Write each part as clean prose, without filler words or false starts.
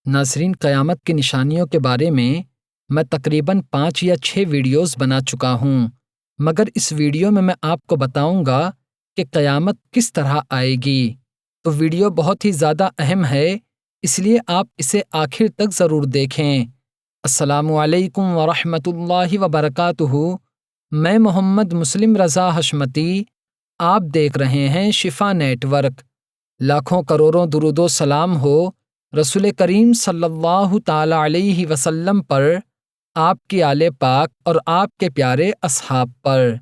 ناظرین، قیامت کی نشانیوں کے بارے میں تقریباً 5 یا 6 ویڈیوز بنا چکا ہوں، مگر اس ویڈیو میں آپ کو بتاؤں گا کہ قیامت کس طرح آئے گی۔ تو ویڈیو بہت ہی زیادہ اہم ہے، اس لیے آپ اسے آخر تک ضرور دیکھیں۔ السلام علیکم ورحمۃ اللہ وبرکاتہ۔ میں محمد مسلم رضا حشمتی، آپ دیکھ رہے ہیں شفا نیٹ ورک۔ لاکھوں کروڑوں درود و سلام ہو رسول کریم صلی اللہ تعالی علیہ وسلم پر، آپ کی آل پاک اور آپ کے پیارے اصحاب پر۔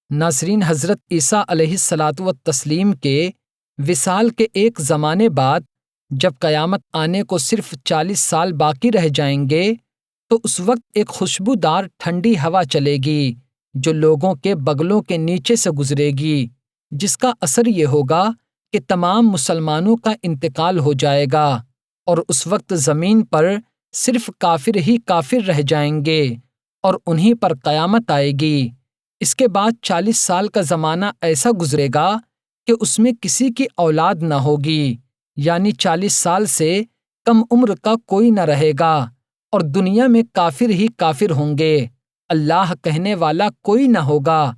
ناظرین، حضرت عیسیٰ علیہ الصلاۃ والتسلیم کے وصال کے ایک زمانے بعد جب قیامت آنے کو صرف 40 سال باقی رہ جائیں گے تو اس وقت ایک خوشبودار ٹھنڈی ہوا چلے گی جو لوگوں کے بغلوں کے نیچے سے گزرے گی، جس کا اثر یہ ہوگا کہ تمام مسلمانوں کا انتقال ہو جائے گا اور اس وقت زمین پر صرف کافر ہی کافر رہ جائیں گے اور انہی پر قیامت آئے گی۔ اس کے بعد 40 سال کا زمانہ ایسا گزرے گا کہ اس میں کسی کی اولاد نہ ہوگی، یعنی 40 سال سے کم عمر کا کوئی نہ رہے گا اور دنیا میں کافر ہی کافر ہوں گے، اللہ کہنے والا کوئی نہ ہوگا۔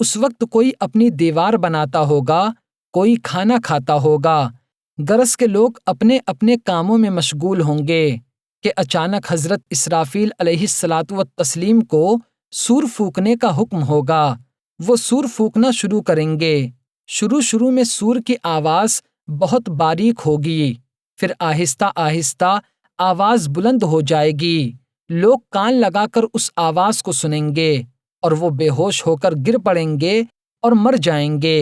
اس وقت کوئی اپنی دیوار بناتا ہوگا، کوئی کھانا کھاتا ہوگا، گرس کے لوگ اپنے اپنے کاموں میں مشغول ہوں گے کہ اچانک حضرت اسرافیل علیہ الصلاۃ والتسلیم کو سور پھونکنے کا حکم ہوگا۔ وہ سور پھونکنا شروع کریں گے۔ شروع میں سور کی آواز بہت باریک ہوگی، پھر آہستہ آہستہ آواز بلند ہو جائے گی۔ لوگ کان لگا کر اس آواز کو سنیں گے اور وہ بے ہوش ہو کر گر پڑیں گے اور مر جائیں گے۔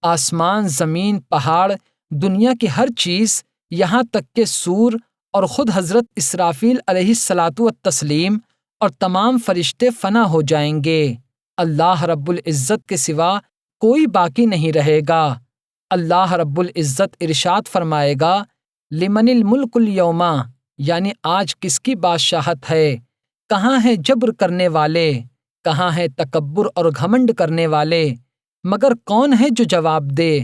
آسمان، زمین، پہاڑ، دنیا کی ہر چیز، یہاں تک کہ سور اور خود حضرت اسرافیل علیہ الصلاۃ والتسلیم اور تمام فرشتے فنا ہو جائیں گے۔ اللہ رب العزت کے سوا کوئی باقی نہیں رہے گا۔ اللہ رب العزت ارشاد فرمائے گا، لمن الملک اليوم، یعنی آج کس کی بادشاہت ہے؟ کہاں ہیں جبر کرنے والے؟ کہاں ہیں تکبر اور گھمنڈ کرنے والے؟ مگر کون ہے جو جواب دے؟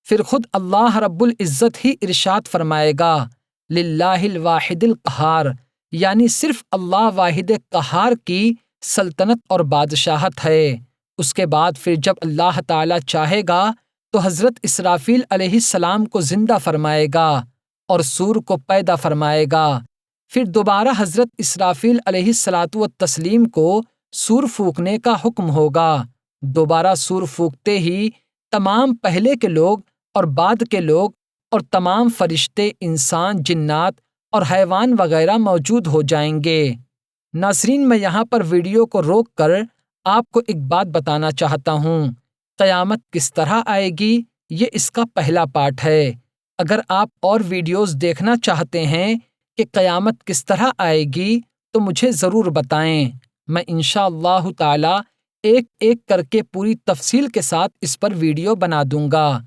پھر خود اللہ رب العزت ہی ارشاد فرمائے گا، للہ الواحد القہار، یعنی صرف اللہ واحد قہار کی سلطنت اور بادشاہت ہے۔ اس کے بعد پھر جب اللہ تعالی چاہے گا تو حضرت اسرافیل علیہ السلام کو زندہ فرمائے گا اور سور کو پیدا فرمائے گا۔ پھر دوبارہ حضرت اسرافیل علیہ الصلاۃ والتسلیم کو سور پھونکنے کا حکم ہوگا۔ دوبارہ سور پھونکتے ہی تمام پہلے کے لوگ اور بعد کے لوگ اور تمام فرشتے، انسان، جنات اور حیوان وغیرہ موجود ہو جائیں گے۔ ناظرین، میں یہاں پر ویڈیو کو روک کر آپ کو ایک بات بتانا چاہتا ہوں۔ قیامت کس طرح آئے گی، یہ اس کا پہلا پارٹ ہے۔ اگر آپ اور ویڈیوز دیکھنا چاہتے ہیں کہ قیامت کس طرح آئے گی تو مجھے ضرور بتائیں، میں انشاءاللہ تعالی ایک ایک کر کے پوری تفصیل کے ساتھ اس پر ویڈیو بنا دوں گا۔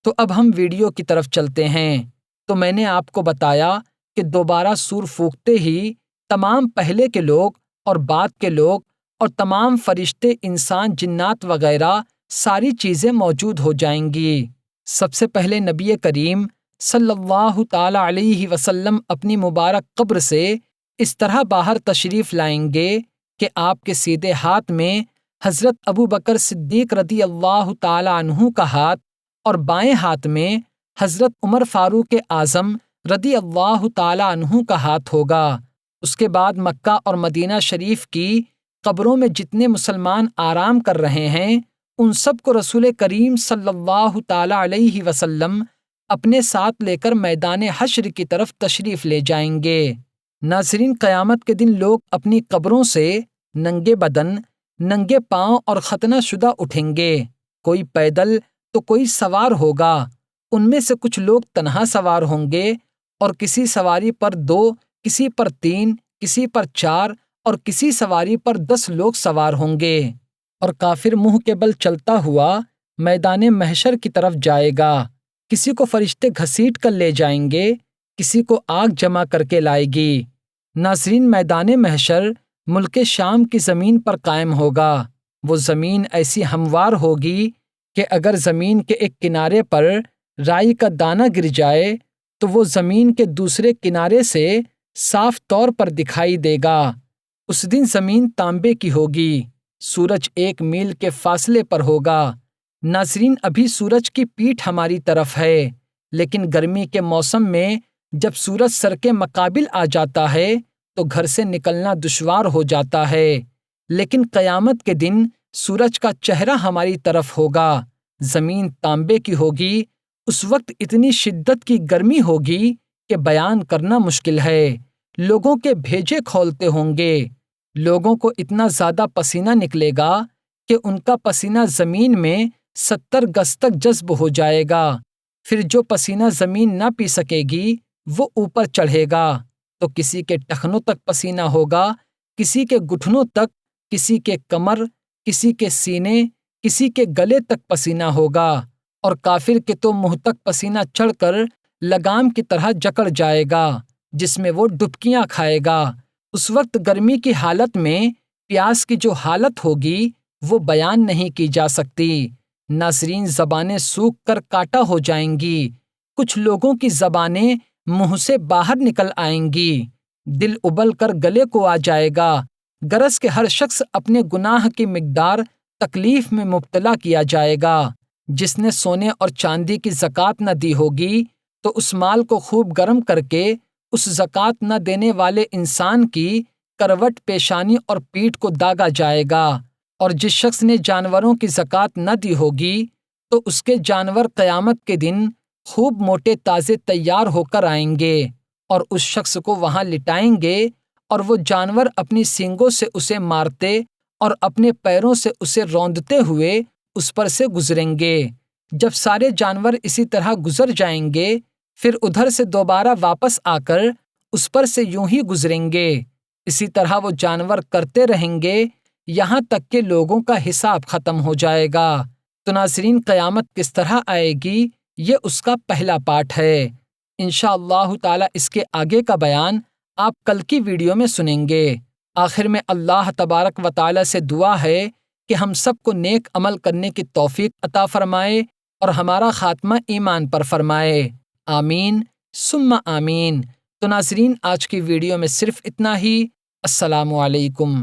تو اب ہم ویڈیو کی طرف چلتے ہیں۔ تو میں نے آپ کو بتایا کہ دوبارہ سور پھونکتے ہی تمام پہلے کے لوگ اور بعد کے لوگ اور تمام فرشتے، انسان، جنات وغیرہ ساری چیزیں موجود ہو جائیں گی۔ سب سے پہلے نبی کریم صلی اللہ تعالی علیہ وسلم اپنی مبارک قبر سے اس طرح باہر تشریف لائیں گے کہ آپ کے سیدھے ہاتھ میں حضرت ابو بکر صدیق رضی اللہ تعالی عنہ کا ہاتھ اور بائیں ہاتھ میں حضرت عمر فاروق اعظم رضی اللہ تعالی عنہ کا ہاتھ ہوگا۔ اس کے بعد مکہ اور مدینہ شریف کی قبروں میں جتنے مسلمان آرام کر رہے ہیں ان سب کو رسول کریم صلی اللہ تعالی علیہ وسلم اپنے ساتھ لے کر میدان حشر کی طرف تشریف لے جائیں گے۔ ناظرین، قیامت کے دن لوگ اپنی قبروں سے ننگے بدن، ننگے پاؤں اور ختنہ شدہ اٹھیں گے۔ کوئی پیدل تو کوئی سوار ہوگا۔ ان میں سے کچھ لوگ تنہا سوار ہوں گے اور کسی سواری پر 2، کسی پر 3، کسی پر 4 اور کسی سواری پر 10 لوگ سوار ہوں گے، اور کافر منہ کے بل چلتا ہوا میدان محشر کی طرف جائے گا۔ کسی کو فرشتے گھسیٹ کر لے جائیں گے، کسی کو آگ جمع کر کے لائے گی۔ ناظرین، میدان محشر ملک شام کی زمین پر قائم ہوگا۔ وہ زمین ایسی ہموار ہوگی کہ اگر زمین کے ایک کنارے پر رائی کا دانہ گر جائے تو وہ زمین کے دوسرے کنارے سے صاف طور پر دکھائی دے گا۔ اس دن زمین تانبے کی ہوگی، سورج 1 میل کے فاصلے پر ہوگا۔ ناظرین، ابھی سورج کی پیٹھ ہماری طرف ہے، لیکن گرمی کے موسم میں جب سورج سر کے مقابل آ جاتا ہے تو گھر سے نکلنا دشوار ہو جاتا ہے۔ لیکن قیامت کے دن سورج کا چہرہ ہماری طرف ہوگا، زمین تانبے کی ہوگی۔ اس وقت اتنی شدت کی گرمی ہوگی کہ بیان کرنا مشکل ہے۔ لوگوں کے بھیجے کھولتے ہوں گے۔ لوگوں کو اتنا زیادہ پسینہ نکلے گا کہ ان کا پسینہ زمین میں 70 گز تک جذب ہو جائے گا۔ پھر جو پسینہ زمین نہ پی سکے گی وہ اوپر چڑھے گا تو کسی کے ٹخنوں تک پسینہ ہوگا، کسی کے گھٹنوں تک، کسی کے کمر، کسی کے سینے، کسی کے گلے تک پسینہ ہوگا، اور کافر کے تو منہ تک پسینہ چڑھ کر لگام کی طرح جکڑ جائے گا جس میں وہ ڈبکیاں کھائے گا۔ اس وقت گرمی کی حالت میں پیاس کی جو حالت ہوگی وہ بیان نہیں کی جا سکتی۔ ناظرین، زبانیں سوکھ کر کاٹا ہو جائیں گی، کچھ لوگوں کی زبانیں منہ سے باہر نکل آئیں گی، دل ابل کر گلے کو آ جائے گا، غرض کہ ہر شخص اپنے گناہ کی مقدار تکلیف میں مبتلا کیا جائے گا۔ جس نے سونے اور چاندی کی زکوٰۃ نہ دی ہوگی تو اس مال کو خوب گرم کر کے اس زکوٰۃ نہ دینے والے انسان کی کروٹ، پیشانی اور پیٹھ کو داغا جائے گا۔ اور جس شخص نے جانوروں کی زکوٰۃ نہ دی ہوگی تو اس کے جانور قیامت کے دن خوب موٹے تازے تیار ہو کر آئیں گے اور اس شخص کو وہاں لٹائیں گے، اور وہ جانور اپنی سینگوں سے اسے مارتے اور اپنے پیروں سے اسے روندتے ہوئے اس پر سے گزریں گے۔ جب سارے جانور اسی طرح گزر جائیں گے پھر ادھر سے دوبارہ واپس آ کر اس پر سے یوں ہی گزریں گے۔ اسی طرح وہ جانور کرتے رہیں گے یہاں تک کہ لوگوں کا حساب ختم ہو جائے گا۔ تو ناظرین، قیامت کس طرح آئے گی یہ اس کا پہلا پارٹ ہے۔ انشاءاللہ تعالی اس کے آگے کا بیان آپ کل کی ویڈیو میں سنیں گے۔ آخر میں اللہ تبارک و تعالی سے دعا ہے کہ ہم سب کو نیک عمل کرنے کی توفیق عطا فرمائے اور ہمارا خاتمہ ایمان پر فرمائے۔ آمین ثم آمین۔ تو ناظرین، آج کی ویڈیو میں صرف اتنا ہی۔ السلام علیکم۔